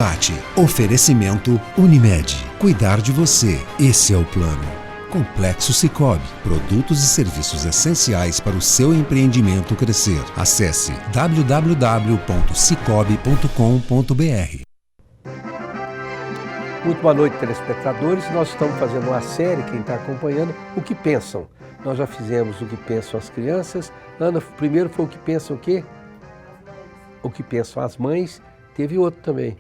Bate. Oferecimento Unimed. Cuidar de você. Esse é o plano. Complexo Sicoob. Produtos e serviços essenciais para o seu empreendimento crescer. Acesse www.sicoob.com.br. Muito boa noite, telespectadores. Nós estamos fazendo uma série, quem está acompanhando, O que Pensam. Nós já fizemos O que Pensam as Crianças. Ana, primeiro foi O que Pensam o quê? O que Pensam as Mães. Teve outro também.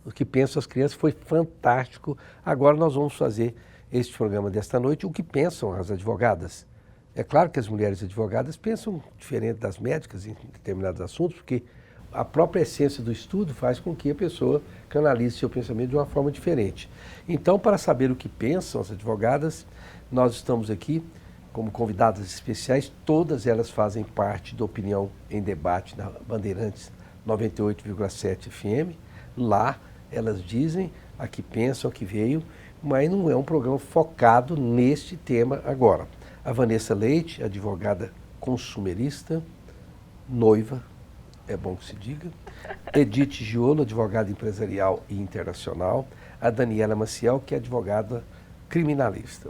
O que Pensam as Crianças foi fantástico. Agora nós vamos fazer este programa desta noite, O que Pensam as Advogadas. É claro que as mulheres advogadas pensam diferente das médicas em determinados assuntos, porque a própria essência do estudo faz com que a pessoa canalize seu pensamento de uma forma diferente. Então, para saber o que pensam as advogadas, nós estamos aqui como convidadas especiais. Todas elas fazem parte do Opinião em Debate na Bandeirantes 98,7 FM. Lá elas dizem a que pensam, a que veio, mas não é um programa focado neste tema agora. A Vanessa Leite, advogada consumerista, noiva, é bom que se diga. Edith Giolo, advogada empresarial e internacional. A Daniela Maciel, que é advogada criminalista.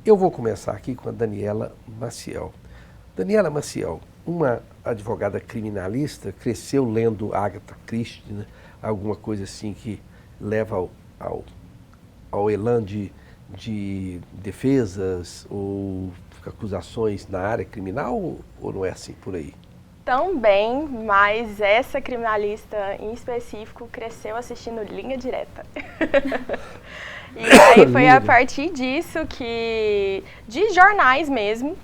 Eu vou começar aqui com a Daniela Maciel. Daniela Maciel, uma advogada criminalista, cresceu lendo Agatha Christie, né? Alguma coisa assim que leva ao elan de defesas ou acusações na área criminal, ou não é assim por aí? Também, mas essa criminalista em específico cresceu assistindo Linha Direta. E aí foi a partir disso que, de jornais mesmo,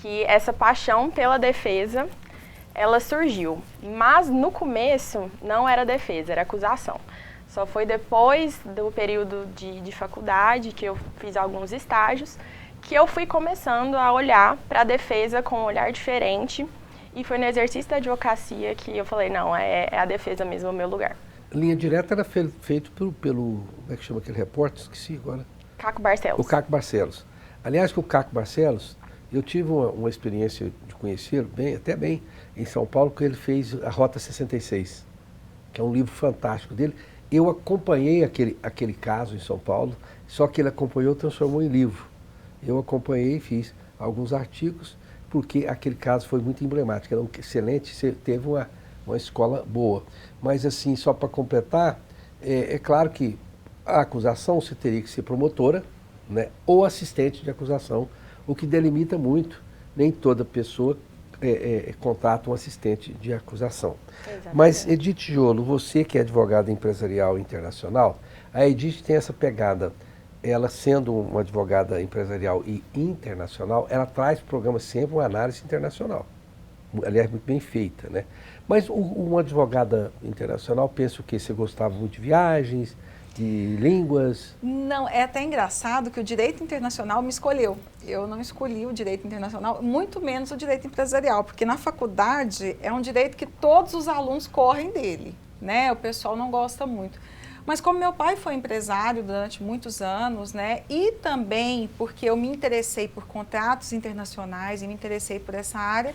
que essa paixão pela defesa, ela surgiu. Mas no começo não era defesa, era acusação. Só foi depois do período de faculdade, que eu fiz alguns estágios, que eu fui começando a olhar para a defesa com um olhar diferente. E foi no exercício da advocacia que eu falei, não, é a defesa mesmo o meu lugar. Linha Direta era feito pelo, como é que chama aquele repórter? Esqueci agora. Caco Barcelos. O Caco Barcelos. Aliás, com o Caco Barcelos, eu tive uma experiência de conhecer até bem, em São Paulo, que ele fez a Rota 66, que é um livro fantástico dele. Eu acompanhei aquele caso em São Paulo, só que ele acompanhou e transformou em livro. Eu acompanhei e fiz alguns artigos, porque aquele caso foi muito emblemático, era um excelente, teve uma escola boa. Mas assim, só para completar, é claro que a acusação você teria que ser promotora, né, ou assistente de acusação, o que delimita muito, nem toda pessoa contrata um assistente de acusação. Exatamente. Mas Edith Giolo, você que é advogada empresarial internacional, a Edith tem essa pegada. Ela sendo uma advogada empresarial e internacional, ela traz para o programa sempre uma análise internacional. Aliás, muito bem feita, né? Mas uma advogada internacional pensa o quê? Você gostava muito de viagens, de línguas? Não, é até engraçado que o direito internacional me escolheu. Eu não escolhi o direito internacional, muito menos o direito empresarial, porque na faculdade é um direito que todos os alunos correm dele, né? O pessoal não gosta muito. Mas como meu pai foi empresário durante muitos anos, né, e também porque eu me interessei por contratos internacionais e me interessei por essa área,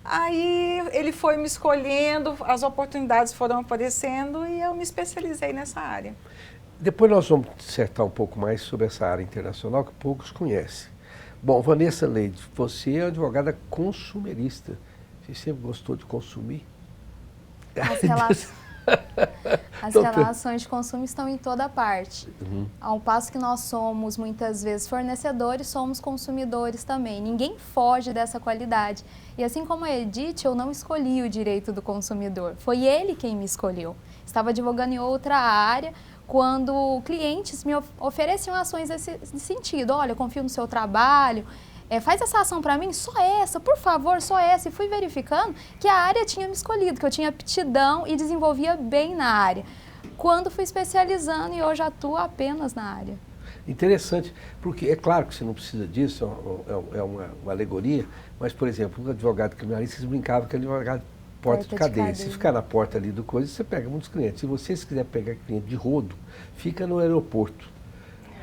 aí ele foi me escolhendo, as oportunidades foram aparecendo e eu me especializei nessa área. Depois nós vamos dissertar um pouco mais sobre essa área internacional que poucos conhecem. Bom, Vanessa Leite, você é uma advogada consumerista. Você sempre gostou de consumir? As relações de consumo estão em toda parte. Ao passo que nós somos, muitas vezes, fornecedores, somos consumidores também. Ninguém foge dessa qualidade. E assim como a Edith, eu não escolhi o direito do consumidor. Foi ele quem me escolheu. Estava advogando em outra área, quando clientes me ofereciam ações nesse sentido. Olha, eu confio no seu trabalho. Faz essa ação para mim, só essa, por favor, só essa. E fui verificando que a área tinha me escolhido, que eu tinha aptidão e desenvolvia bem na área. Quando fui especializando e hoje atuo apenas na área. Interessante, porque é claro que você não precisa disso, é uma alegoria, mas, por exemplo, um advogado criminalista, eles brincavam que é advogado porta de cadeia. Se ficar na porta ali do coisa, você pega muitos clientes. Se você quiser pegar cliente de rodo, fica no aeroporto.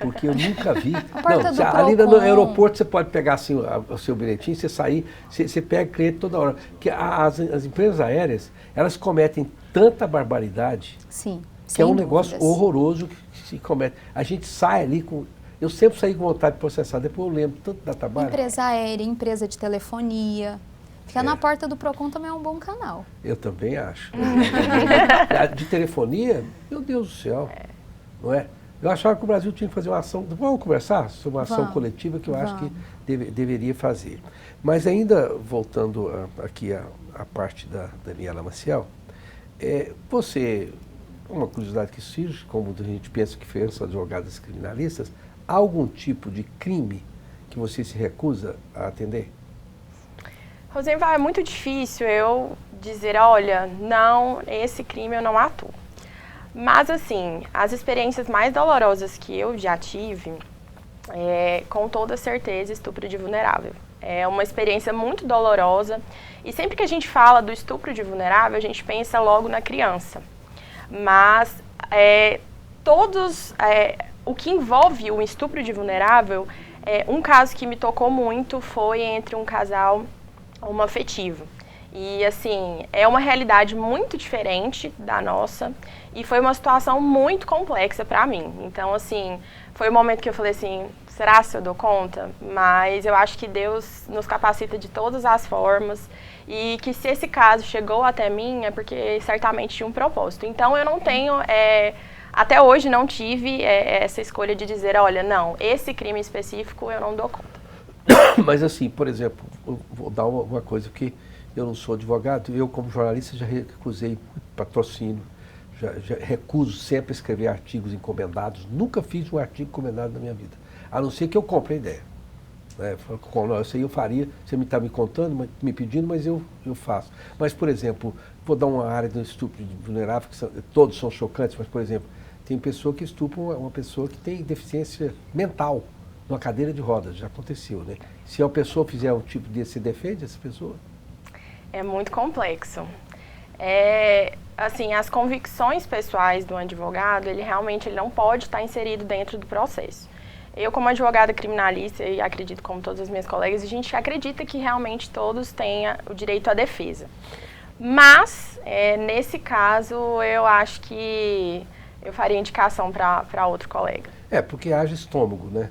Porque eu nunca vi. Não, ali no aeroporto você pode pegar assim o seu bilhetinho, você sair, você pega cliente toda hora. Porque as empresas aéreas, elas cometem tanta barbaridade. Sim, Que é um sem negócio dúvidas. horroroso que se comete. A gente sai ali com... Eu sempre saí com vontade de processar, depois eu lembro tanto da trabalho. Empresa aérea, empresa de telefonia. Ficar na porta do Procon também é um bom canal. Eu também acho. De telefonia, meu Deus do céu. Não é? Eu achava que o Brasil tinha que fazer uma ação... Vamos conversar sobre uma ação coletiva que eu acho que deveria fazer. Mas ainda, voltando aqui à parte da Daniela Maciel, você... Uma curiosidade que surge, como a gente pensa que fez advogadas criminalistas, há algum tipo de crime que você se recusa a atender? Rosenval, é muito difícil eu dizer, olha, não, esse crime eu não atuo. Mas, assim, as experiências mais dolorosas que eu já tive, com toda certeza, estupro de vulnerável. É uma experiência muito dolorosa. E sempre que a gente fala do estupro de vulnerável, a gente pensa logo na criança. Mas o que envolve o estupro de vulnerável, um caso que me tocou muito foi entre um casal homoafetivo. E, assim, é uma realidade muito diferente da nossa e foi uma situação muito complexa para mim. Então, assim, foi um momento que eu falei assim, será que eu dou conta? Mas eu acho que Deus nos capacita de todas as formas e que se esse caso chegou até mim é porque certamente tinha um propósito. Então, eu não tenho... até hoje não tive essa escolha de dizer, olha, não, esse crime específico eu não dou conta. Mas assim, por exemplo, eu vou dar uma coisa que eu não sou advogado, eu como jornalista já recusei patrocínio, já recuso sempre escrever artigos encomendados, nunca fiz um artigo encomendado na minha vida, a não ser que eu compre a ideia. Não, isso aí eu faria, você está me contando, me pedindo, mas eu faço. Mas, por exemplo, vou dar uma área do estupro vulnerável, que todos são chocantes, mas, por exemplo, tem pessoa que estupra uma pessoa que tem deficiência mental, numa cadeira de rodas, já aconteceu, né? Se a pessoa fizer um tipo desse, você defende essa pessoa? É muito complexo. Assim, as convicções pessoais do advogado, ele realmente não pode estar inserido dentro do processo. Eu, como advogada criminalista, e acredito como todas as minhas colegas, a gente acredita que realmente todos tenham o direito à defesa. Mas, nesse caso, eu acho que eu faria indicação para outro colega. Porque haja estômago, né?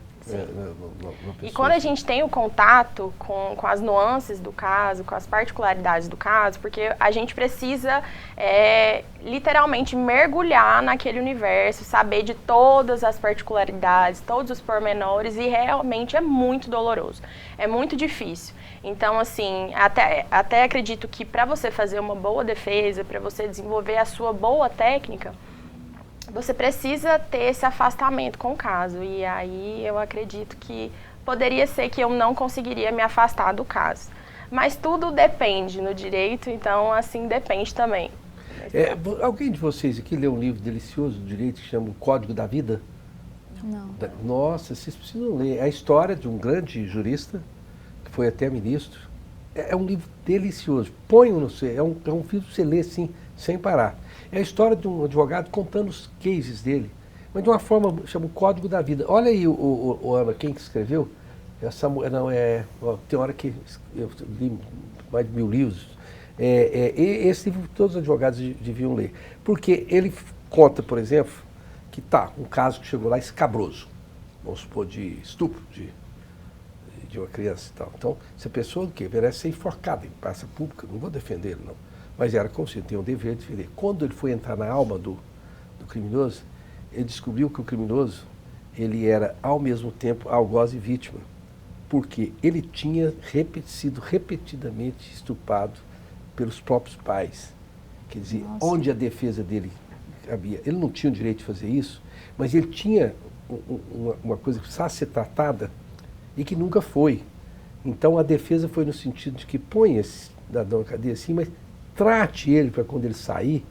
E quando a gente tem o contato com as nuances do caso, com as particularidades do caso, porque a gente precisa literalmente mergulhar naquele universo, saber de todas as particularidades, todos os pormenores, e realmente é muito doloroso, é muito difícil. Então, assim, até acredito que para você fazer uma boa defesa, para você desenvolver a sua boa técnica, você precisa ter esse afastamento com o caso. E aí eu acredito que poderia ser que eu não conseguiria me afastar do caso. Mas tudo depende no direito, então assim depende também. Alguém de vocês aqui leu um livro delicioso do direito que chama O Código da Vida? Não. Nossa, vocês precisam ler. É a história de um grande jurista, que foi até ministro. É um livro delicioso. Ponham no seu. É um livro que você lê assim, sem parar. É a história de um advogado contando os cases dele, mas de uma forma, chama o Código da Vida. Olha aí, Ana, quem que escreveu? Tem hora que eu li mais de 1000 livros. Esse livro todos os advogados deviam ler. Porque ele conta, por exemplo, que um caso que chegou lá escabroso, vamos supor, de estupro de uma criança e tal. Então, essa pessoa o quê? Merece ser enforcada em praça pública, não vou defender ele, não. Mas era como se ele tem o dever de defender. Quando ele foi entrar na alma do criminoso, ele descobriu que o criminoso, ele era ao mesmo tempo algoz e vítima, porque ele tinha sido repetidamente estuprado pelos próprios pais. Quer dizer, onde a defesa dele cabia. Ele não tinha o direito de fazer isso, mas ele tinha uma coisa que precisava ser tratada e que nunca foi. Então a defesa foi no sentido de que põe esse cidadão na cadeia assim, mas trate ele para quando ele sair.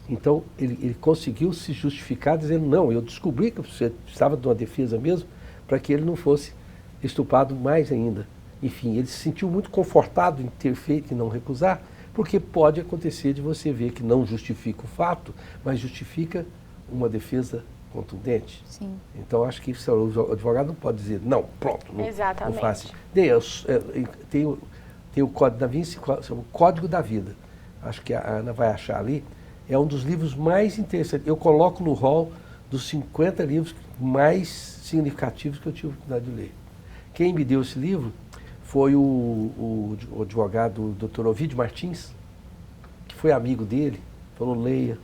Então ele conseguiu se justificar dizendo, não, eu descobri que você precisava de uma defesa mesmo para que ele não fosse estuprado mais ainda. Enfim, ele se sentiu muito confortado em ter feito e não recusar, porque pode acontecer de você ver que não justifica o fato, mas justifica uma defesa contundente. Sim. Então acho que o advogado não pode dizer, não, pronto, não faça. Tem o Código da Vida, o Código da Vida. acho que a Ana vai achar ali, é um dos livros mais interessantes. Eu coloco no hall dos 50 livros mais significativos que eu tive a oportunidade de ler. Quem me deu esse livro foi o advogado Dr. Ovidio Martins, que foi amigo dele, falou, leia.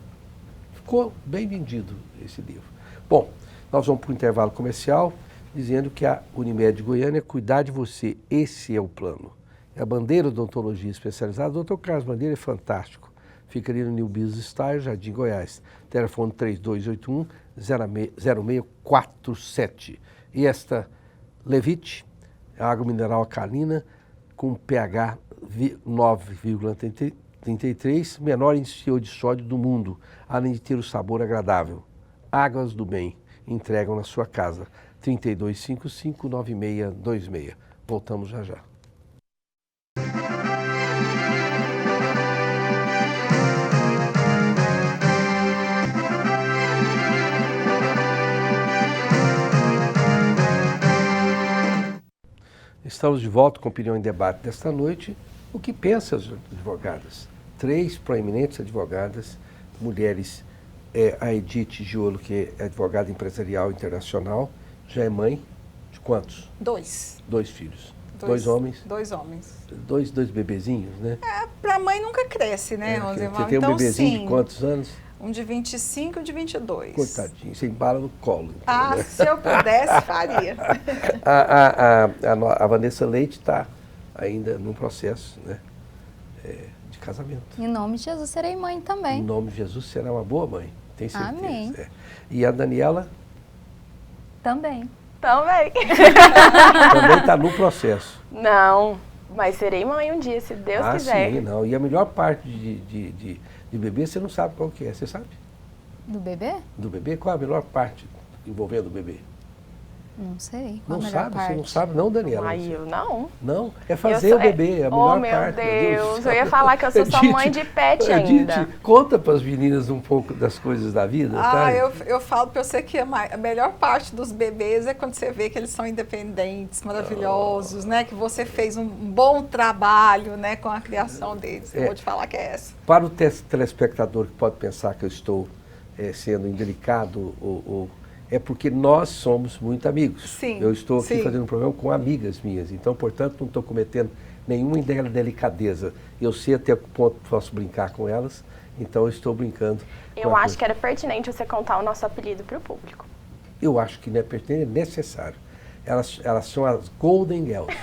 Ficou bem vendido esse livro. Bom, nós vamos para o intervalo comercial, dizendo que a Unimed Goiânia cuidar de você, esse é o plano. É a bandeira odontologia especializada, o Dr. Carlos Bandeira é fantástico. Fica ali no New Business Style, Jardim Goiás. Telefone 3281-0647. E esta Levite, água mineral alcalina, com pH 9,33, menor índice de sódio do mundo, além de ter o sabor agradável. Águas do Bem, entregam na sua casa. 3255-9626. Voltamos já já. Estamos de volta com Opinião em Debate desta noite. O que pensam as advogadas? 3 proeminentes advogadas, mulheres, a Edith Giolo, que é advogada empresarial internacional, já é mãe de quantos? 2. 2 filhos. 2 homens? 2 homens. 2 bebezinhos, né? Pra mãe nunca cresce, né, Você tem um bebezinho de quantos anos? Um de 25 e um de 22. Coitadinho, você embala no colo. Então, né? Se eu pudesse, faria. A Vanessa Leite está ainda num processo, né, de casamento. Em nome de Jesus serei mãe também. Em nome de Jesus será uma boa mãe, tenho certeza. Amém. E a Daniela? Também. Também. Também está no processo. Não, mas serei mãe um dia, se Deus quiser. Sim, não. E a melhor parte de bebê, você não sabe qual que é, você sabe? Do bebê? Do bebê? Qual a melhor parte envolvendo o bebê? Não sei. Qual Não a melhor sabe? parte? Você não sabe não, Daniela? Ai, eu não. Não? É fazer o bebê, a melhor parte. Oh, meu Deus, eu ia falar que eu sou só mãe de pet ainda. Edith, conta para as meninas um pouco das coisas da vida, tá? Eu falo para você que a melhor parte dos bebês é quando você vê que eles são independentes, maravilhosos, né? Que você fez um bom trabalho, né, com a criação deles. Eu vou te falar que é essa. Para o telespectador que pode pensar que eu estou sendo indelicado é porque nós somos muito amigos. Sim, eu estou aqui fazendo um programa com amigas minhas, então, portanto, não estou cometendo nenhuma delicadeza. Eu sei até que ponto posso brincar com elas, então eu estou brincando. Eu acho que era pertinente você contar o nosso apelido para o público. Eu acho que não é pertinente, é necessário. Elas são as Golden Girls.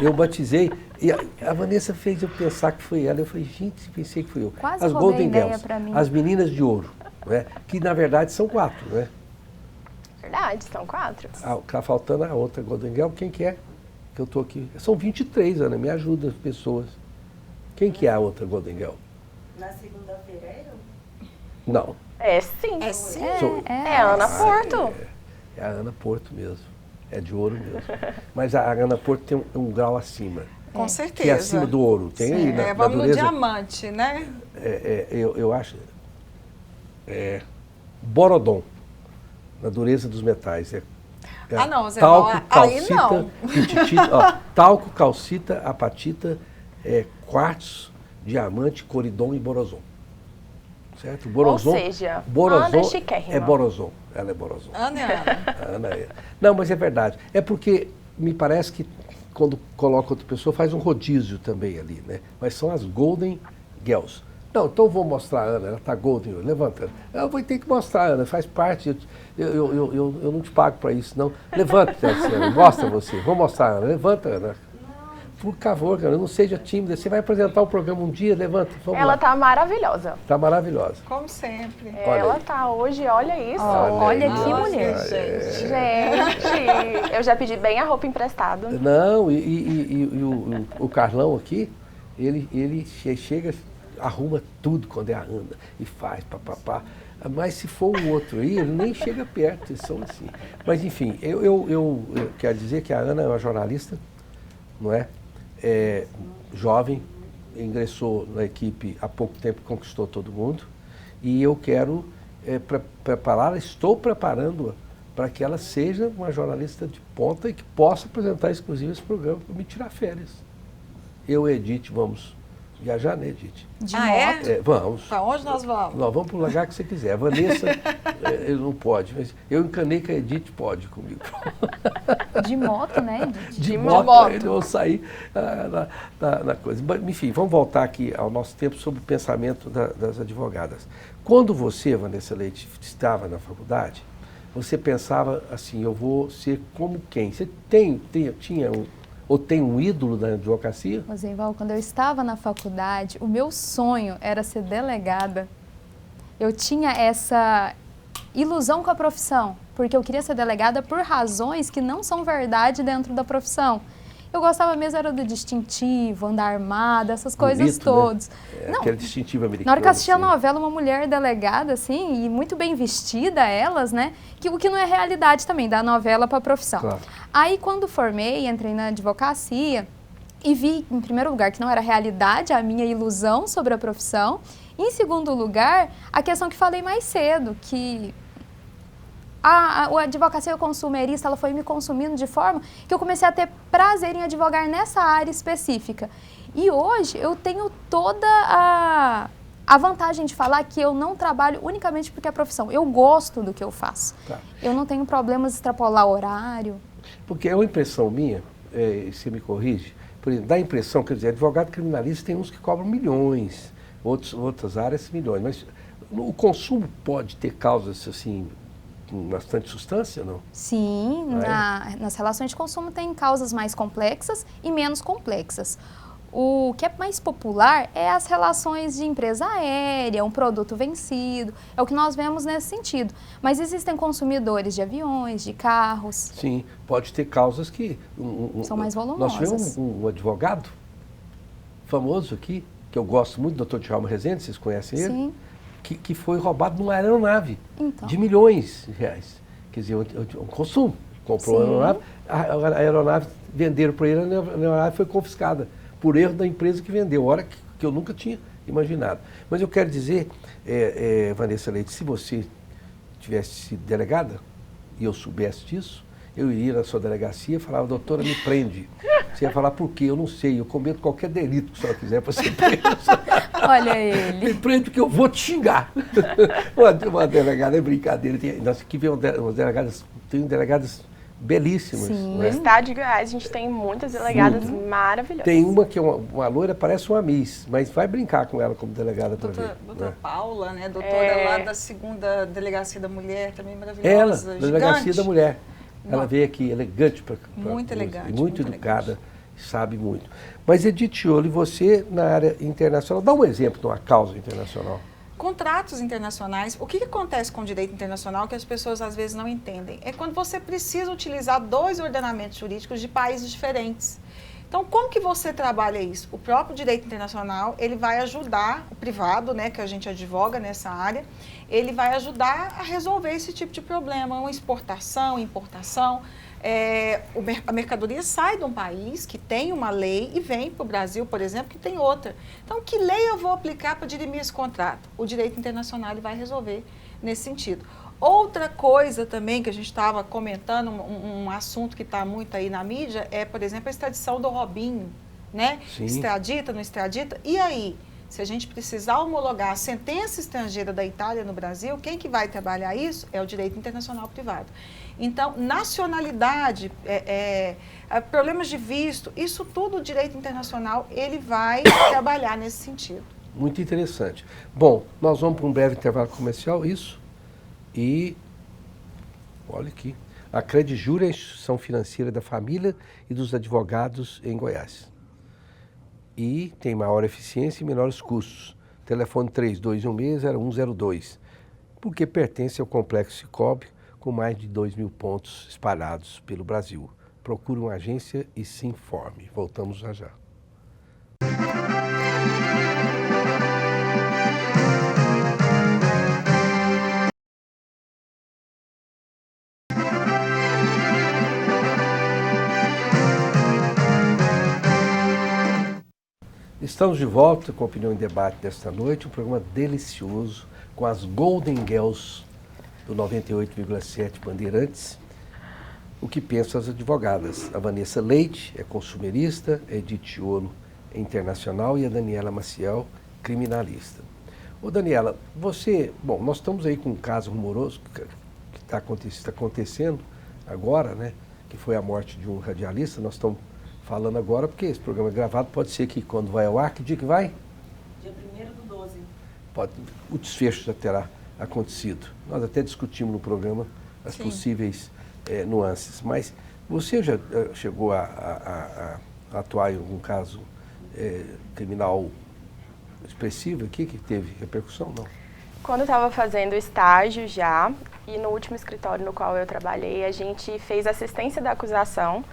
Eu batizei, e a Vanessa fez eu pensar que foi ela. Eu falei, gente, pensei que fui eu. Quase as roubei Golden ideia Girls, pra mim. as meninas de ouro, né? Que na verdade são 4, né? Verdade, são 4. Está faltando a outra Golden Girl, quem que é? Que eu estou aqui. São 23, Ana, me ajuda as pessoas. Quem que é a outra Golden Girl? Na segunda-feira é eu? Não. É sim. É sim? É a Ana Porto. É a Ana Porto mesmo. É de ouro mesmo. Mas a Ana Porto tem um grau acima. Com certeza. Que é acima do ouro. Tem aí na vamos dureza, no diamante, né? Eu acho. Borodon. Na dureza dos metais. Não, Zé, talco, calcita, aí não. pititita, talco, calcita, apatita, quartzo, diamante, coridon e borozon. Certo? Borozon, ou seja, borozon Ana é chiquérrima. É borozon. Ela é borozon. Ana é Ana. Ana é. Não, mas é verdade. É porque me parece que quando coloca outra pessoa faz um rodízio também ali, né? Mas são as Golden Girls. Não, então vou mostrar a Ana, ela está Golden, levanta. Eu vou ter que mostrar a Ana, faz parte, eu não te pago para isso, não. Levanta, Ana, mostra você, vou mostrar a Ana, levanta, Ana. Por favor, cara, não seja tímida, você vai apresentar o programa um dia, levanta, vamos Ela lá. está maravilhosa. Está maravilhosa. Como sempre. Ela está hoje, olha isso. Olha que Nossa, mulher. Gente, eu já pedi bem a roupa emprestada. Não, o Carlão aqui, ele chega, arruma tudo quando é a Ana e faz, papapá. Mas se for o outro aí, ele nem chega perto, eles são assim. Mas enfim, eu quero dizer que a Ana é uma jornalista, não é? Jovem, ingressou na equipe há pouco tempo, conquistou todo mundo. E eu quero prepará-la, estou preparando-a para que ela seja uma jornalista de ponta e que possa apresentar exclusivo esse programa para me tirar férias. Eu e Edith vamos Viajar, né, Edith? De é? moto. Vamos. Para onde nós vamos? Nós vamos para o lugar que você quiser. A Vanessa, ele não pode, mas eu encanei que a Edith pode comigo. De moto, né, Edith? De moto. moto, eles vão sair na coisa. Mas, enfim, vamos voltar aqui ao nosso tempo sobre o pensamento das advogadas. Quando você, Vanessa Leite, estava na faculdade, você pensava assim, eu vou ser como quem? Você tinha ou tem um ídolo da advocacia? Rosenval, quando eu estava na faculdade, o meu sonho era ser delegada. Eu tinha essa ilusão com a profissão, porque eu queria ser delegada por razões que não são verdade dentro da profissão. Eu gostava mesmo era do distintivo, andar armada, essas coisas Bonito, todas. Né? Não, Aquele distintivo americano. na hora que eu assistia assim. a novela, uma mulher delegada, assim, e muito bem vestida, elas, né? O que não é realidade também, da novela para a profissão. Claro. Aí, quando formei, entrei na advocacia e vi, em primeiro lugar, que não era realidade a minha ilusão sobre a profissão. E, em segundo lugar, a questão que falei mais cedo, que a advocacia consumerista, ela foi me consumindo de forma que eu comecei a ter prazer em advogar nessa área específica. E hoje eu tenho toda a vantagem de falar que eu não trabalho unicamente porque é profissão. Eu gosto do que eu faço. Tá. Eu não tenho problemas de extrapolar horário. Porque é uma impressão minha, você me corrige, por exemplo, dá a impressão, quer dizer, advogado criminalista tem uns que cobram milhões, outras áreas milhões, mas o consumo pode ter causas assim, com bastante substância, não? Sim, nas relações de consumo tem causas mais complexas e menos complexas. O que é mais popular é as relações de empresa aérea, um produto vencido, é o que nós vemos nesse sentido. Mas existem consumidores de aviões, de carros. Sim, pode ter causas que... São mais Nós volumosas. tivemos um advogado famoso aqui, que eu gosto muito, Dr. Djalma Rezende, vocês conhecem ele? Sim. Que foi roubado numa aeronave Então. de milhões de reais. Quer dizer, um consumo. Comprou Sim. a aeronave, venderam para ele, a aeronave foi confiscada por erro da empresa que vendeu, hora que eu nunca tinha imaginado. Mas eu quero dizer, Vanessa Leite, se você tivesse sido delegada e eu soubesse disso, eu iria na sua delegacia e falava, doutora, me prende. Você ia falar, por quê? Eu não sei, eu cometo qualquer delito que a senhora quiser para ser presa. Olha ele. Me prende porque eu vou te xingar. Uma delegada é brincadeira. Nós aqui vemos umas delegadas, tem delegadas belíssimas. Sim. No Né? estado de Goiás, a gente tem muitas delegadas maravilhosas. Tem uma que é uma loira, parece uma Miss, mas vai brincar com ela como delegada para ver. Doutora Né? Paula, né? Doutora lá da 2ª Delegacia da Mulher, também Ela, maravilhosa. Delegacia gigante. da Mulher. Ela Não. veio aqui, elegante para Muito elegante, muito muito educada, elegante. sabe muito. Mas Edith Iole, você na área internacional, dá um exemplo de uma causa internacional. Contratos internacionais, o que acontece com o direito internacional que as pessoas às vezes não entendem? É quando você precisa utilizar 2 ordenamentos jurídicos de países diferentes. Então, como que você trabalha isso? O próprio direito internacional, ele vai ajudar o privado, né, que a gente advoga nessa área, ele vai ajudar a resolver esse tipo de problema, uma exportação, importação. A mercadoria sai de um país que tem uma lei e vem para o Brasil, por exemplo, que tem outra. Então, que lei eu vou aplicar para dirimir esse contrato? O direito internacional ele vai resolver nesse sentido. Outra coisa também que a gente estava comentando, um assunto que está muito aí na mídia, é, por exemplo, a extradição do Robinho, né? Sim. Extradita, não extradita. E aí, se a gente precisar homologar a sentença estrangeira da Itália no Brasil, quem que vai trabalhar isso? É o direito internacional privado. Então, nacionalidade, problemas de visto, isso tudo o direito internacional, ele vai trabalhar nesse sentido. Muito interessante. Bom, nós vamos para um breve intervalo comercial, isso. E, olha aqui, a Credjur é a instituição financeira da família e dos advogados em Goiás. E tem maior eficiência e menores custos. Telefone 3216-0102, porque pertence ao Complexo Cicobi, com mais de 2.000 pontos espalhados pelo Brasil. Procure uma agência e se informe. Voltamos já já. Estamos de volta com a Opinião em Debate desta noite, um programa delicioso com as Golden Girls do 98,7 Bandeirantes. O que pensam as advogadas? A Vanessa Leite é consumerista, a Edith Iole internacional, e a Daniela Maciel, criminalista. Ô Daniela, bom, nós estamos aí com um caso rumoroso que está acontecendo agora, né? Que foi a morte de um radialista. Nós estamos falando agora porque esse programa é gravado, pode ser que quando vai ao ar, que dia que vai? Dia 1º/12. O desfecho já terá acontecido. Nós até discutimos no programa as possíveis nuances, mas você já chegou a atuar em algum caso criminal expressivo aqui, que teve repercussão? Não. Quando eu estava fazendo estágio já, e no último escritório no qual eu trabalhei, a gente fez assistência da acusação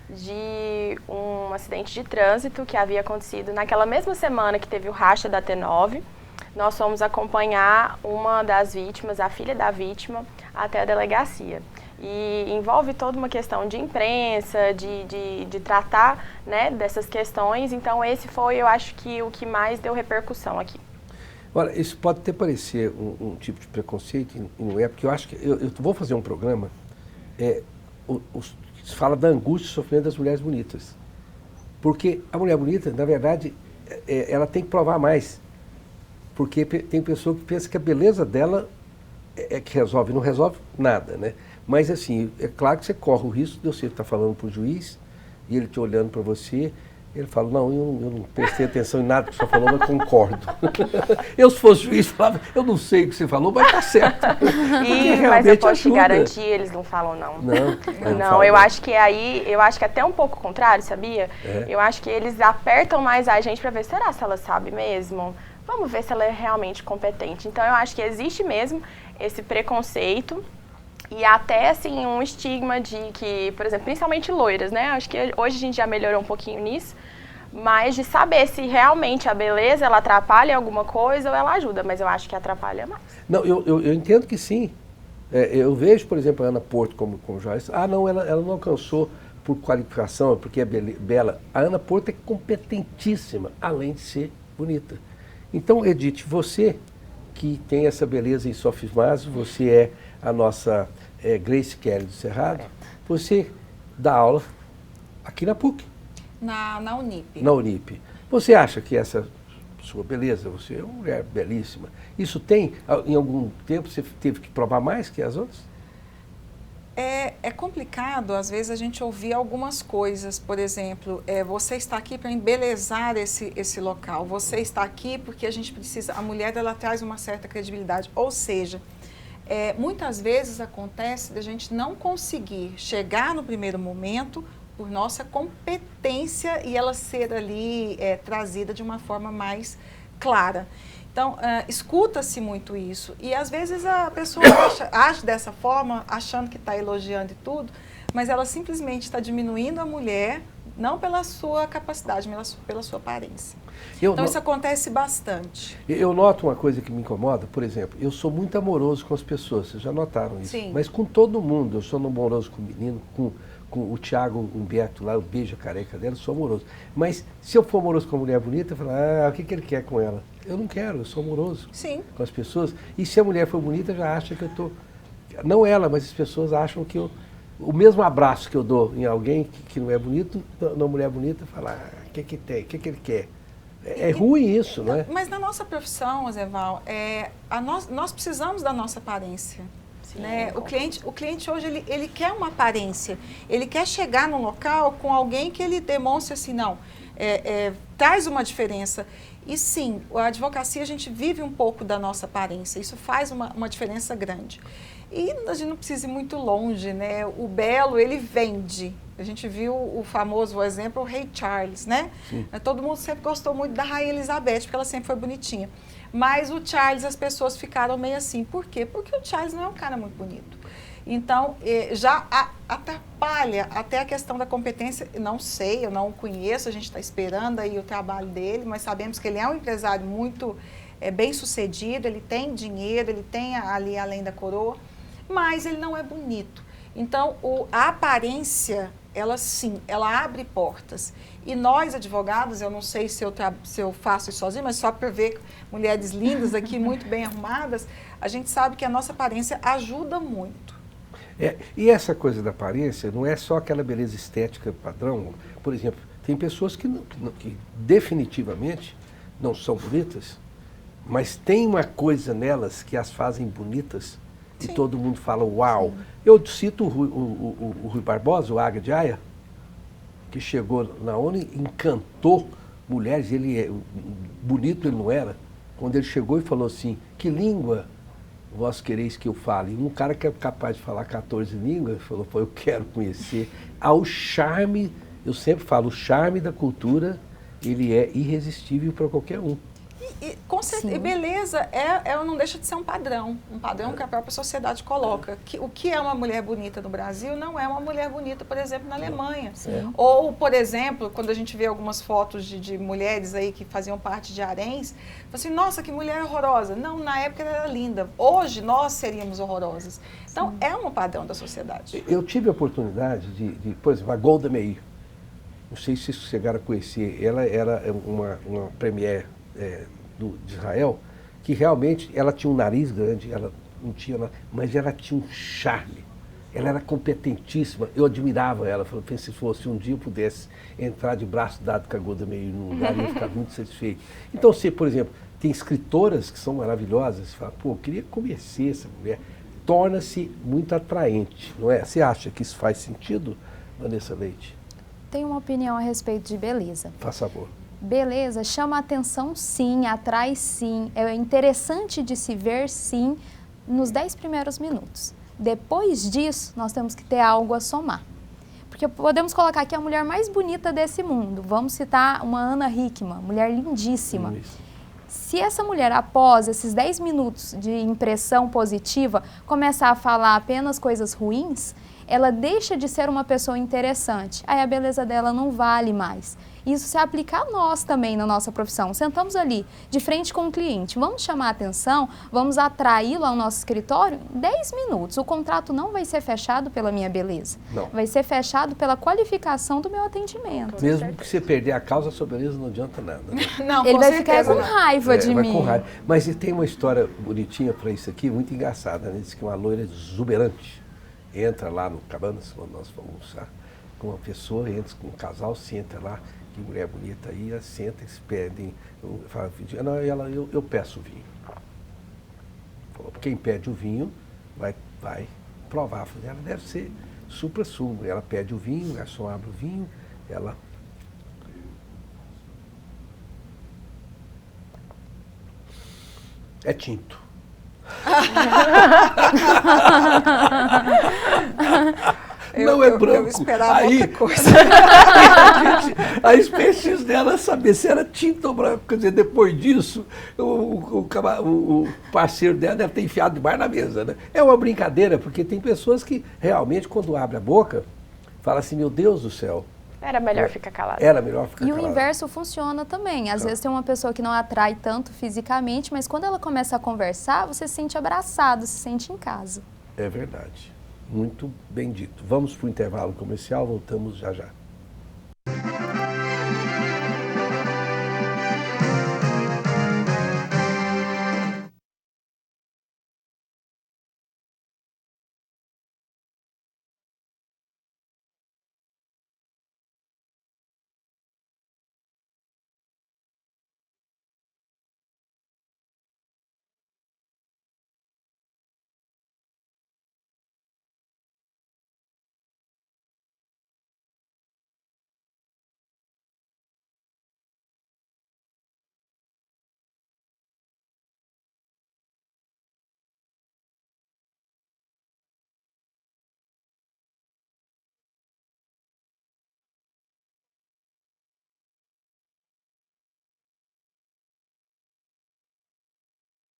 de um acidente de trânsito que havia acontecido naquela mesma semana que teve o racha da T9. Nós fomos acompanhar uma das vítimas, a filha da vítima, até a delegacia. E envolve toda uma questão de imprensa, de tratar, né, dessas questões. Então esse foi, eu acho que o que mais deu repercussão aqui. Olha, isso pode até parecer um tipo de preconceito, e não é, porque eu acho que eu vou fazer um programa que fala da angústia e sofrimento das mulheres bonitas. Porque a mulher bonita, na verdade, ela tem que provar mais. Porque tem pessoa que pensa que a beleza dela é que resolve, não resolve nada, né? Mas assim, é claro que você corre o risco de você estar falando para o juiz e ele te olhando para você, ele fala, não, eu não prestei atenção em nada que você falou, mas concordo. Eu, se fosse juiz, falava, eu não sei o que você falou, mas tá certo. Mas eu posso te garantir, eles não falam não. Não, eu acho que até um pouco o contrário, sabia? Eu acho que eles apertam mais a gente para ver, será se ela sabe mesmo? Vamos ver se ela é realmente competente. Então, eu acho que existe mesmo esse preconceito e até, assim, um estigma de que, por exemplo, principalmente loiras, né? Acho que hoje a gente já melhorou um pouquinho nisso, mas de saber se realmente a beleza, ela atrapalha alguma coisa ou ela ajuda, mas eu acho que atrapalha mais. Não, eu entendo que sim. Eu vejo, por exemplo, a Ana Porto como jornalista. Não, ela não alcançou por qualificação, porque é bela. A Ana Porto é competentíssima, além de ser bonita. Então, Edith, você que tem essa beleza em sofismazo, você é a nossa Grace Kelly do Cerrado, você dá aula aqui na PUC. Na Unip. Na Unip. Você acha que essa sua beleza, você é uma mulher belíssima, isso tem, em algum tempo, você teve que provar mais que as outras? É complicado, às vezes, a gente ouvir algumas coisas. Por exemplo, você está aqui para embelezar esse local. Você está aqui porque a gente precisa... A mulher, ela traz uma certa credibilidade. Ou seja, muitas vezes acontece de a gente não conseguir chegar no primeiro momento por nossa competência e ela ser ali trazida de uma forma mais clara. Então, escuta-se muito isso e às vezes a pessoa age dessa forma, achando que está elogiando e tudo, mas ela simplesmente está diminuindo a mulher, não pela sua capacidade, mas pela sua aparência. Então, isso acontece bastante. Eu noto uma coisa que me incomoda, por exemplo, eu sou muito amoroso com as pessoas, vocês já notaram isso? Sim. Mas com todo mundo, eu sou amoroso com o menino, com o Thiago Humberto lá, eu beijo a careca dela, sou amoroso. Mas se eu for amoroso com a mulher bonita, eu falo, o que ele quer com ela? Eu não quero, eu sou amoroso. Sim. Com as pessoas. E se a mulher for bonita, já acha que eu estou... Não ela, mas as pessoas acham que o mesmo abraço que eu dou em alguém que não é bonito, na mulher bonita, fala, o que tem, o que ele quer? É ruim isso, não é? Mas na nossa profissão, Azeval, nós precisamos da nossa aparência. Sim, né? O cliente hoje, ele quer uma aparência, ele quer chegar num local com alguém que ele demonstre assim, não, traz uma diferença. E sim, a advocacia, a gente vive um pouco da nossa aparência, isso faz uma diferença grande. E a gente não precisa ir muito longe, né? O belo, ele vende. A gente viu o famoso exemplo, o Rei Charles, né? Sim. Todo mundo sempre gostou muito da Rainha Elizabeth, porque ela sempre foi bonitinha. Mas o Charles, as pessoas ficaram meio assim. Por quê? Porque o Charles não é um cara muito bonito. Então, já atrapalha até a questão da competência. Não sei, eu não o conheço, a gente está esperando aí o trabalho dele, mas sabemos que ele é um empresário muito bem sucedido, ele tem dinheiro, ele tem ali além da coroa, mas ele não é bonito. Então, a aparência, ela sim, ela abre portas. E nós, advogados, eu não sei se eu faço isso sozinho, mas só por ver mulheres lindas aqui, muito bem arrumadas, a gente sabe que a nossa aparência ajuda muito. E essa coisa da aparência não é só aquela beleza estética padrão. Por exemplo, Tem pessoas que definitivamente não são bonitas, mas tem uma coisa nelas que as fazem bonitas e Sim. todo mundo fala, uau. Eu cito o Rui Barbosa, o Águia de Aia, que chegou na ONU e encantou mulheres. Bonito ele não era. Quando ele chegou e falou assim, que língua vós quereis que eu fale? Um cara que é capaz de falar 14 línguas, falou, pô, eu quero conhecer. O charme, eu sempre falo, o charme da cultura, ele é irresistível para qualquer um. Com certeza, e beleza não deixa de ser um padrão que a própria sociedade coloca. O que é uma mulher bonita no Brasil não é uma mulher bonita, por exemplo, na Alemanha. Ou, por exemplo, quando a gente vê algumas fotos de mulheres aí que faziam parte de haréns, assim, nossa, que mulher horrorosa. Não, na época ela era linda. Hoje nós seríamos horrorosas. Então, é um padrão da sociedade. Eu tive a oportunidade de por exemplo, a Golda Meir. Não sei se vocês chegaram a conhecer. Ela era uma premier de Israel, que realmente ela tinha um nariz grande, ela não tinha, mas ela tinha um charme. Ela era competentíssima, eu admirava ela. Falei, se fosse um dia eu pudesse entrar de braço dado com a Golda Meir num lugar, eu ia ficar muito satisfeito. Então, você, por exemplo, tem escritoras que são maravilhosas, você fala, pô, eu queria conhecer essa mulher. Torna-se muito atraente, não é? Você acha que isso faz sentido, Vanessa Leite? Tenho uma opinião a respeito de beleza. Faz favor. Beleza, chama atenção sim, atrai sim, é interessante de se ver sim, nos 10 primeiros minutos. Depois disso, nós temos que ter algo a somar. Porque podemos colocar aqui a mulher mais bonita desse mundo. Vamos citar uma Ana Hickman, mulher lindíssima. Se essa mulher, após esses 10 minutos de impressão positiva, começar a falar apenas coisas ruins, ela deixa de ser uma pessoa interessante. Aí a beleza dela não vale mais. Isso se aplica a nós também na nossa profissão. Sentamos ali, de frente com o cliente, vamos chamar a atenção, vamos atraí-lo ao nosso escritório, 10 minutos. O contrato não vai ser fechado pela minha beleza. Não. Vai ser fechado pela qualificação do meu atendimento. Mesmo que você perder a causa, a sua beleza não adianta nada. Né? Não, Ele com vai certeza ficar com não. raiva de vai mim. com raiva. Mas e tem uma história bonitinha para isso aqui, muito engraçada, né? Diz que uma loira exuberante entra lá no Cabanas, quando nós fomos almoçar, com uma pessoa, entra com um casal, senta lá, que mulher bonita aí, ela senta, eles pedem, eu peço o vinho. Quem pede o vinho vai provar. Ela deve ser supra-sumo. Ela pede o vinho, o garçom abre o vinho, ela... É tinto. Não é branco. Eu esperava outra coisa. A espécie dela saber se era tinto ou branco. Quer dizer, depois disso, o parceiro dela deve ter enfiado debaixo da mesa, né? É uma brincadeira, porque tem pessoas que realmente, quando abre a boca, fala assim, meu Deus do céu. Era melhor ficar calado. Era melhor ficar E calado. o inverso funciona também. Às vezes tem uma pessoa que não atrai tanto fisicamente, mas quando ela começa a conversar, você se sente abraçado, se sente em casa. É verdade. Muito bem dito. Vamos para o intervalo comercial, voltamos já já.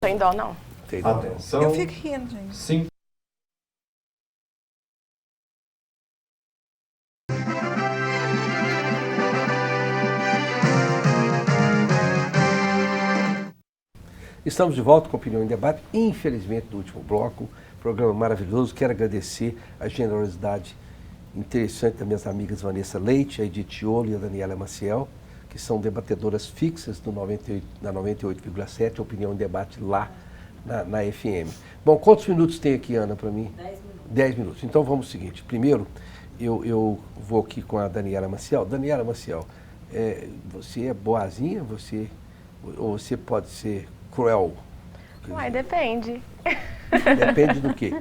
Não tem dó, não. Tem Atenção. Eu fico rindo, gente. Sim. Estamos de volta com Opinião em Debate, infelizmente no último bloco, programa maravilhoso. Quero agradecer a generosidade interessante das minhas amigas Vanessa Leite, a Edith Tiolo e a Daniela Maciel, que são debatedoras fixas do 98,7, Opinião em Debate lá na FM. Bom, quantos minutos tem aqui, Ana, para mim? 10 minutos. 10 minutos. Então vamos ao seguinte. Primeiro, eu vou aqui com a Daniela Maciel. Daniela Maciel, você é boazinha? Ou você pode ser cruel? Uai, depende. Depende do quê?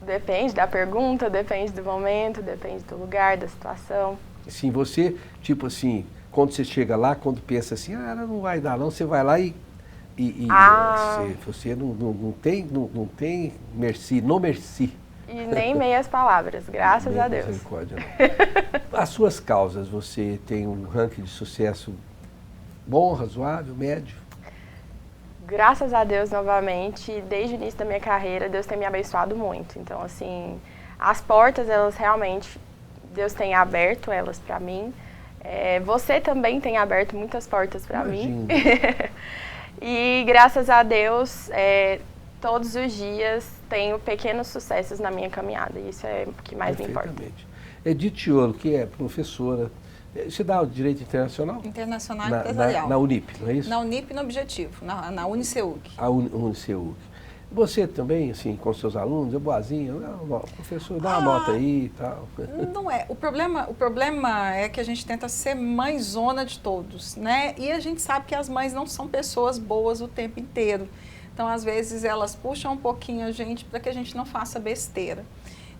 Depende da pergunta, depende do momento, depende do lugar, da situação. Assim, você, tipo assim, quando você chega lá, quando pensa assim, ela não vai dar não, você vai lá e você não tem merci, no merci. E nem meias palavras, graças a Deus. Misericórdia, não. As suas causas, você tem um ranking de sucesso bom, razoável, médio? Graças a Deus, novamente, desde o início da minha carreira, Deus tem me abençoado muito. Então, assim, as portas, elas realmente, Deus tem aberto elas para mim. Você também tem aberto muitas portas para mim. E graças a Deus, todos os dias tenho pequenos sucessos na minha caminhada. E isso é o que mais me importa. Edith Tiolo, que é professora, você dá o Direito Internacional? Internacional e Empresarial. Na Unip, não é isso? Na Unip no Objetivo, na Uniceug. A Uniceug. Você também, assim, com seus alunos, é boazinha? Não, professor, dá uma nota aí e tal. Não é. O problema é que a gente tenta ser mãezona de todos, né? E a gente sabe que as mães não são pessoas boas o tempo inteiro. Então, às vezes, elas puxam um pouquinho a gente para que a gente não faça besteira.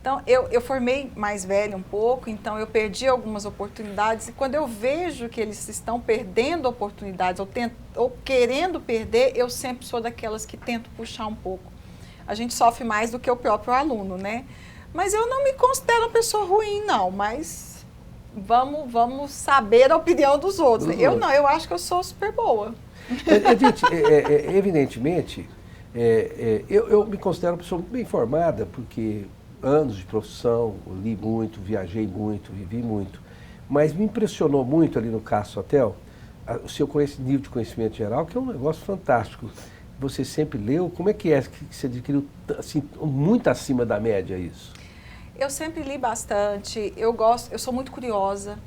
Então, eu formei mais velha um pouco, então eu perdi algumas oportunidades. E quando eu vejo que eles estão perdendo oportunidades ou querendo perder, eu sempre sou daquelas que tento puxar um pouco. A gente sofre mais do que o próprio aluno, né? Mas eu não me considero uma pessoa ruim, não. Mas vamos saber a opinião dos outros. Né? Eu acho que eu sou super boa. Edith, evidentemente, eu me considero uma pessoa muito bem informada, porque anos de profissão, li muito, viajei muito, vivi muito. Mas me impressionou muito ali no Castro Hotel o seu nível de conhecimento geral, que é um negócio fantástico. Você sempre leu, como é que você adquiriu assim, muito acima da média isso? Eu sempre li bastante, eu sou muito curiosa,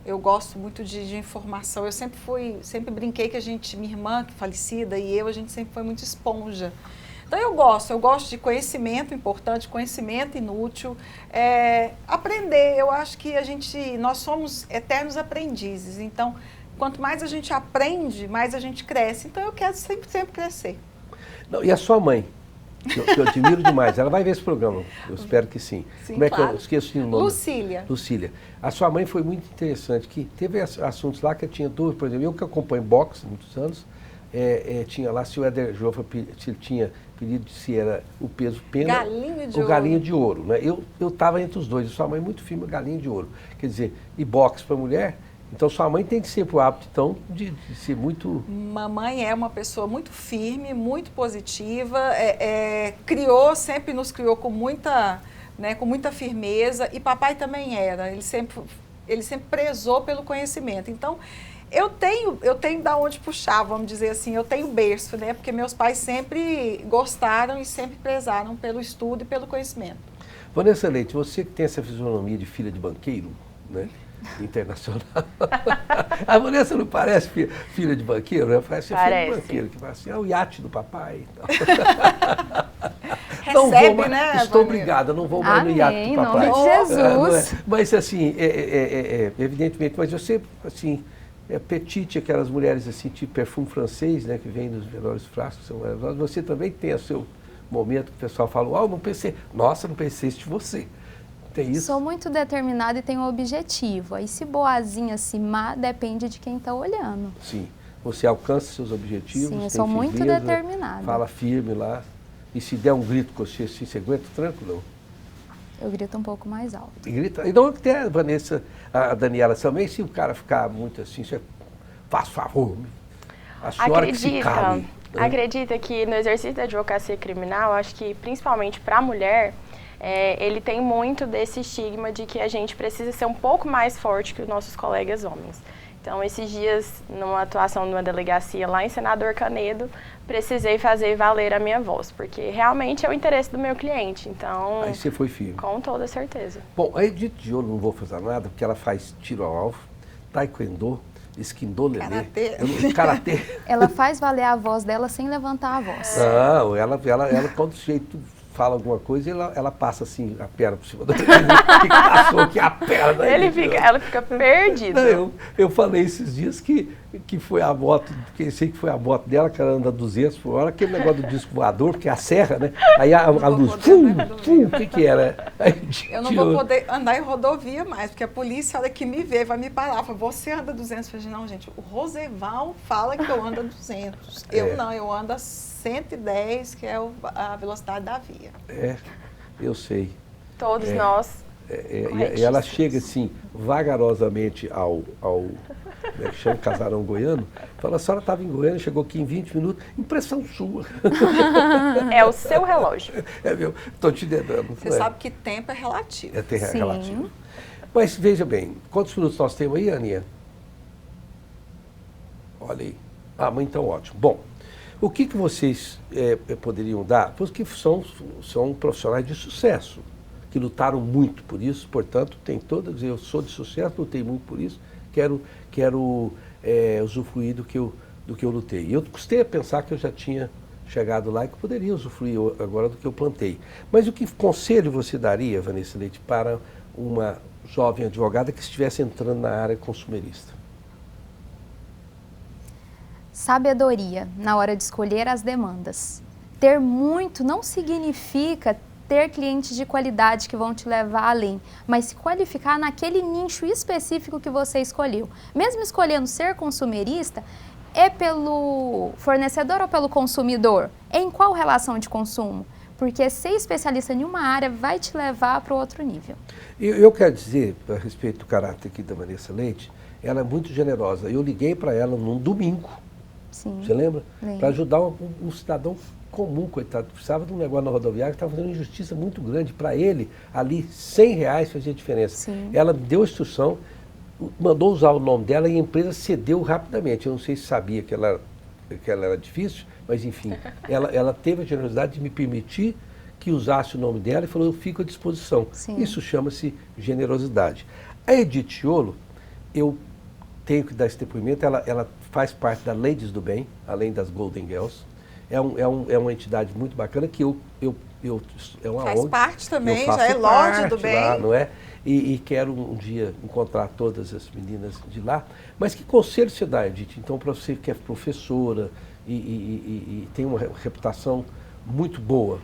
eu gosto muito de informação. Eu sempre brinquei que minha irmã, que é falecida, e a gente sempre foi muito esponja. Então eu gosto de conhecimento importante, conhecimento inútil, aprender. Eu acho que nós somos eternos aprendizes, então quanto mais a gente aprende, mais a gente cresce. Então eu quero sempre crescer. Não, e a sua mãe, que eu admiro demais, ela vai ver esse programa, eu espero que sim. Sim, como é claro. que eu esqueço o nome? Lucília. A sua mãe foi muito interessante, que teve assuntos lá que eu tinha dúvida, por exemplo, eu que acompanho boxe há muitos anos, tinha lá se o Éder Joffre tinha pedido se era o peso pena ou galinha de ouro. Né? Eu estava entre os dois, sua mãe muito firme, galinha de ouro. Quer dizer, e boxe para mulher, então sua mãe tem que ser pro hábito então, de ser muito... Mamãe é uma pessoa muito firme, muito positiva, sempre nos criou com muita firmeza, e papai também era, ele sempre prezou pelo conhecimento. Então, eu tenho da onde puxar, vamos dizer assim, eu tenho berço, né? Porque meus pais sempre gostaram e sempre prezaram pelo estudo e pelo conhecimento. Vanessa Leite, você que tem essa fisionomia de filha de banqueiro, né? Internacional. A Vanessa não parece filha de banqueiro, né? Parece filha de banqueiro, que fala assim, o iate do papai e tal. Recebe, né? Estou obrigada, não vou mais no iate do papai. Amém, nome de Jesus. Mas assim, evidentemente, mas você, assim, petite, aquelas mulheres assim, tipo perfume francês, né, que vem nos menores frascos, são maravilhosas. Você também tem o seu momento que o pessoal fala, não pensei, nossa, não pensei isso de você. Tem isso? Sou muito determinada e tenho um objetivo. Aí se boazinha, se má, depende de quem está olhando. Sim. Você alcança seus objetivos. Sim, eu sou muito determinada. Fala firme lá. E se der um grito com você, assim, você aguenta tranquilo? Eu grito um pouco mais alto. E grita. E não até a Vanessa, a Daniela também, se o cara ficar muito assim, você faz favor. A senhora que se cale. Acredita que no exercício da advocacia criminal, acho que principalmente para a mulher, ele tem muito desse estigma de que a gente precisa ser um pouco mais forte que os nossos colegas homens. Então, esses dias, numa atuação numa delegacia lá em Senador Canedo, precisei fazer valer a minha voz, porque realmente é o interesse do meu cliente. Então, aí você foi firme. Com toda certeza. Bom, a Edith Tiolo não vou fazer nada, porque ela faz tiro ao alvo, taekwondo, esquindô lelê, karatê. Ela faz valer a voz dela sem levantar a voz. Não, ela com o jeito fala alguma coisa e ela passa assim a perna por cima do que passou aqui a perna. Ela fica perdida. Não, eu falei esses dias que foi a moto, pensei que foi a moto dela, que ela anda 200 por hora, aquele negócio do disco voador, porque é a serra, né? Aí a luz, o que era? Eu não vou poder andar em rodovia mais, porque a polícia, a hora que me vê, vai me parar. Fala, você anda 200? Eu falei, não, gente, o Roseval fala que eu ando a 200. Eu não, eu ando a 110, que é a velocidade da via. Eu sei. Todos nós. E ela chega assim, vagarosamente ao como é que chama, Casarão Goiano, fala, a senhora estava em Goiânia, chegou aqui em 20 minutos, impressão sua. É o seu relógio. Meu, estou te dedando. Você sabe que tempo é relativo. É relativo. Mas veja bem, quantos minutos nós temos aí, Aninha? Olha aí. Mas então ótimo. Bom, o que vocês poderiam dar? Porque são profissionais de sucesso, que lutaram muito por isso, portanto, tem todas, eu sou de sucesso, lutei muito por isso, quero usufruir do que eu lutei. Eu custei a pensar que eu já tinha chegado lá e que poderia usufruir agora do que eu plantei. Mas o que conselho você daria, Vanessa Leite, para uma jovem advogada que estivesse entrando na área consumerista? Sabedoria na hora de escolher as demandas. Ter muito não significa ter clientes de qualidade que vão te levar além, mas se qualificar naquele nicho específico que você escolheu. Mesmo escolhendo ser consumerista, é pelo fornecedor ou pelo consumidor? Em qual relação de consumo? Porque ser especialista em uma área vai te levar para o outro nível. Eu quero dizer, a respeito do caráter aqui da Vanessa Leite, ela é muito generosa. Eu liguei para ela num domingo, Sim. Você lembra? Para ajudar um cidadão comum, coitado, precisava de um negócio na rodoviária que estava fazendo uma injustiça muito grande. Para ele, ali, R$100 fazia diferença. Sim. Ela deu a instrução, mandou usar o nome dela e a empresa cedeu rapidamente. Eu não sei se sabia que ela era difícil, mas enfim, ela teve a generosidade de me permitir que usasse o nome dela e falou, eu fico à disposição. Sim. Isso chama-se generosidade. A Edith Tiolo, eu tenho que dar esse depoimento, ela faz parte da Ladies do Bem, além das Golden Girls. É uma entidade muito bacana que é uma faz ONG, parte também, eu faço já é Lorde do Bem. Lá, não é? E quero um dia encontrar todas as meninas de lá. Mas que conselho você dá, Edith? Então, para você que é professora e tem uma reputação muito boa.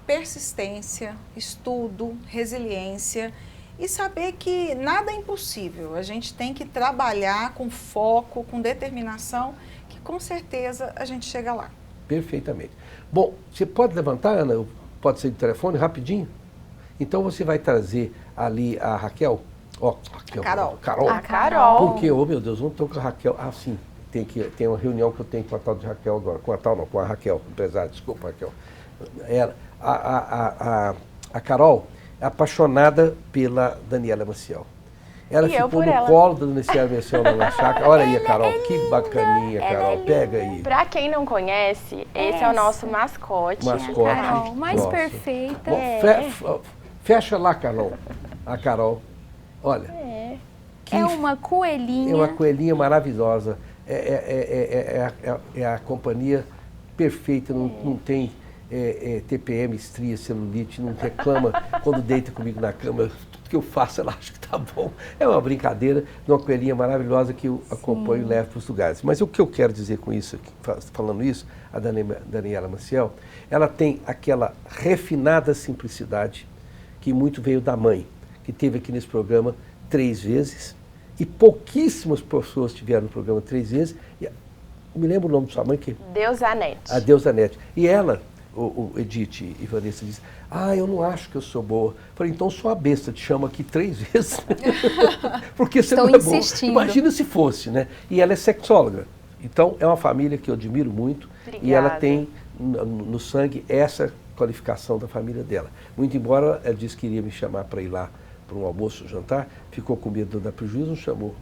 Persistência, estudo, resiliência e saber que nada é impossível. A gente tem que trabalhar com foco, com determinação, que com certeza a gente chega lá. Perfeitamente. Bom, você pode levantar, Ana? Pode ser de telefone, rapidinho? Então você vai trazer ali a Raquel. Raquel. Carol. A Carol. Porque, meu Deus, não estou com a Raquel. Sim, tem uma reunião que eu tenho com a tal de Raquel agora. Com a Raquel, empresária, desculpa, Raquel. A Carol é apaixonada pela Daniela Maciel. Ela ficou no colo da Daniela Maciel na chácara. Olha aí a Carol, que bacaninha, Carol. Pega aí. Pra quem não conhece, esse é o nosso mascote. Carol, mais perfeita. Bom, fecha lá, Carol. A Carol. Olha. É uma coelhinha. É uma coelhinha maravilhosa. É a companhia perfeita, não tem TPM, estria, celulite, não reclama quando deita comigo na cama. Tudo que eu faço, ela acha que tá bom. É uma brincadeira de uma coelhinha maravilhosa que eu acompanho e levo para os lugares. Mas o que eu quero dizer com isso, falando isso, a Daniela Maciel, ela tem aquela refinada simplicidade que muito veio da mãe, que teve aqui nesse programa 3 vezes, e pouquíssimas pessoas tiveram no programa 3 vezes. Me lembro o nome de sua mãe? Deusanete. A Deusanete. E ela, o Edith e Vanessa, diz, eu não acho que eu sou boa. Falei, então sou a besta, te chamo aqui 3 vezes. Porque você não é boa. Imagina se fosse, né? E ela é sexóloga. Então, é uma família que eu admiro muito. Obrigada. E ela tem no sangue essa qualificação da família dela. Muito embora ela disse que iria me chamar para ir lá para um almoço, jantar, ficou com medo de dar prejuízo, não chamou.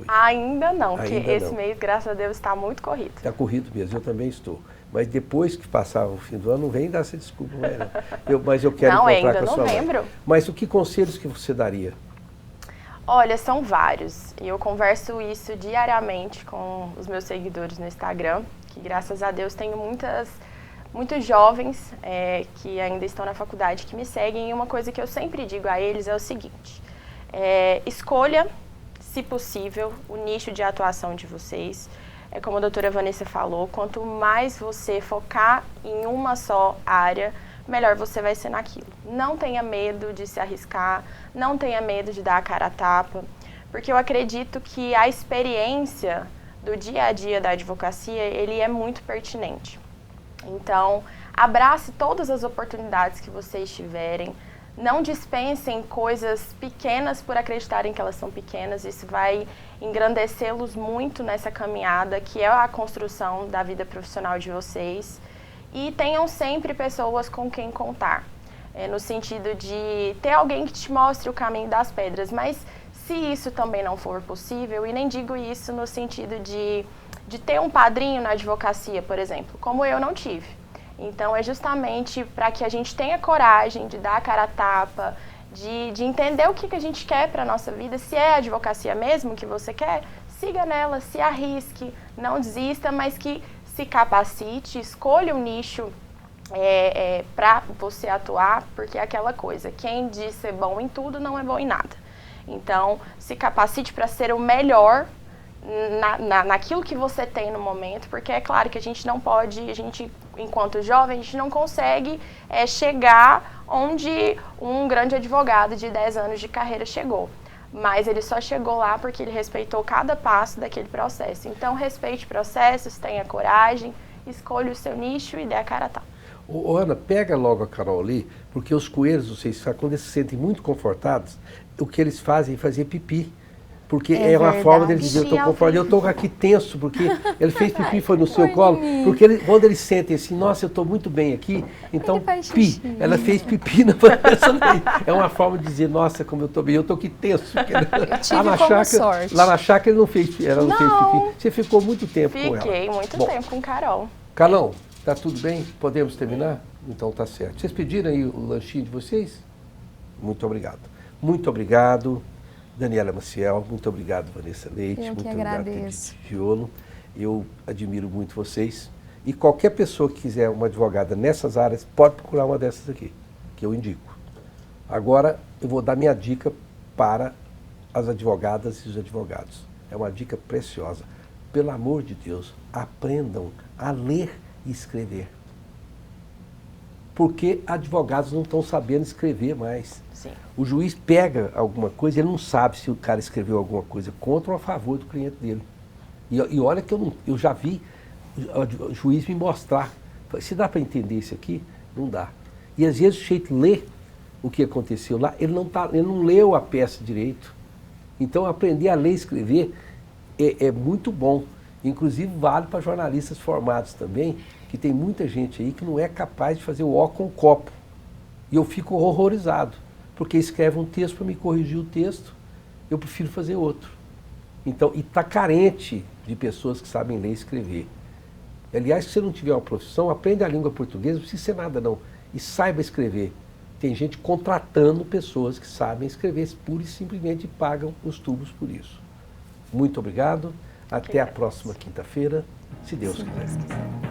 Ainda não, porque esse mês, graças a Deus, está muito corrido. Está corrido mesmo, eu também estou. Mas depois que passar o fim do ano, não vem dar essa desculpa, não. Mas eu quero encontrar com a sua mãe. Mas que conselhos que você daria? Olha, são vários. E eu converso isso diariamente com os meus seguidores no Instagram, que graças a Deus tenho muitos jovens que ainda estão na faculdade que me seguem, e uma coisa que eu sempre digo a eles é o seguinte: escolha, se possível, o nicho de atuação de vocês. Como a doutora Vanessa falou, quanto mais você focar em uma só área, melhor você vai ser naquilo. Não tenha medo de se arriscar, não tenha medo de dar a cara a tapa, porque eu acredito que a experiência do dia a dia da advocacia, ele é muito pertinente. Então, abrace todas as oportunidades que vocês tiverem, não dispensem coisas pequenas por acreditarem que elas são pequenas. Isso vai engrandecê-los muito nessa caminhada, que é a construção da vida profissional de vocês. E tenham sempre pessoas com quem contar, no sentido de ter alguém que te mostre o caminho das pedras. Mas se isso também não for possível, e nem digo isso no sentido de ter um padrinho na advocacia, por exemplo, como eu não tive. Então, é justamente para que a gente tenha coragem de dar a cara a tapa, de entender o que a gente quer para a nossa vida. Se é a advocacia mesmo que você quer, siga nela, se arrisque, não desista, mas que se capacite, escolha um nicho para você atuar, porque é aquela coisa, quem diz ser bom em tudo não é bom em nada. Então, se capacite para ser o melhor naquilo que você tem no momento, porque é claro que a gente não pode, enquanto jovem, a gente não consegue chegar onde um grande advogado de 10 anos de carreira chegou. Mas ele só chegou lá porque ele respeitou cada passo daquele processo. Então, respeite processos, tenha coragem, escolha o seu nicho e dê a cara a tapa. Ana, pega logo a Carol ali, porque os coelhos, vocês sabem, quando eles se sentem muito confortados, o que eles fazem é fazer pipi. Porque é uma forma deles dizer, eu estou confortável, eu estou aqui tenso, porque ele fez pipi, foi no seu colo, porque quando eles sentem assim, nossa, eu estou muito bem aqui, então ela fez pipi na Vanessa. É uma forma de dizer, nossa, como eu estou bem, eu estou aqui tenso. Lá na chácara ele não fez pipi. Você ficou muito tempo com ela. Fiquei muito tempo com Carol. Carlão, tá tudo bem? Podemos terminar? Então tá certo. Vocês pediram aí o lanchinho de vocês? Muito obrigado. Muito obrigado. Daniela Maciel, muito obrigado, Vanessa Leite, muito obrigado, Edith Giolo. Eu admiro muito vocês. E qualquer pessoa que quiser uma advogada nessas áreas, pode procurar uma dessas aqui, que eu indico. Agora, eu vou dar minha dica para as advogadas e os advogados. É uma dica preciosa. Pelo amor de Deus, aprendam a ler e escrever. Porque advogados não estão sabendo escrever mais. Sim. O juiz pega alguma coisa, ele não sabe se o cara escreveu alguma coisa contra ou a favor do cliente dele. E olha que eu já vi o juiz me mostrar. Se dá para entender isso aqui, não dá. E às vezes o jeito de ler o que aconteceu lá, ele não leu a peça direito. Então aprender a ler e escrever é muito bom. Inclusive vale para jornalistas formados também, que tem muita gente aí que não é capaz de fazer o ó com o copo. E eu fico horrorizado, porque escreve um texto para me corrigir o texto, eu prefiro fazer outro. Então, e está carente de pessoas que sabem ler e escrever. Aliás, se você não tiver uma profissão, aprende a língua portuguesa, não precisa ser nada não, e saiba escrever. Tem gente contratando pessoas que sabem escrever, pura e simplesmente pagam os tubos por isso. Muito obrigado, até a próxima quinta-feira, se Deus quiser.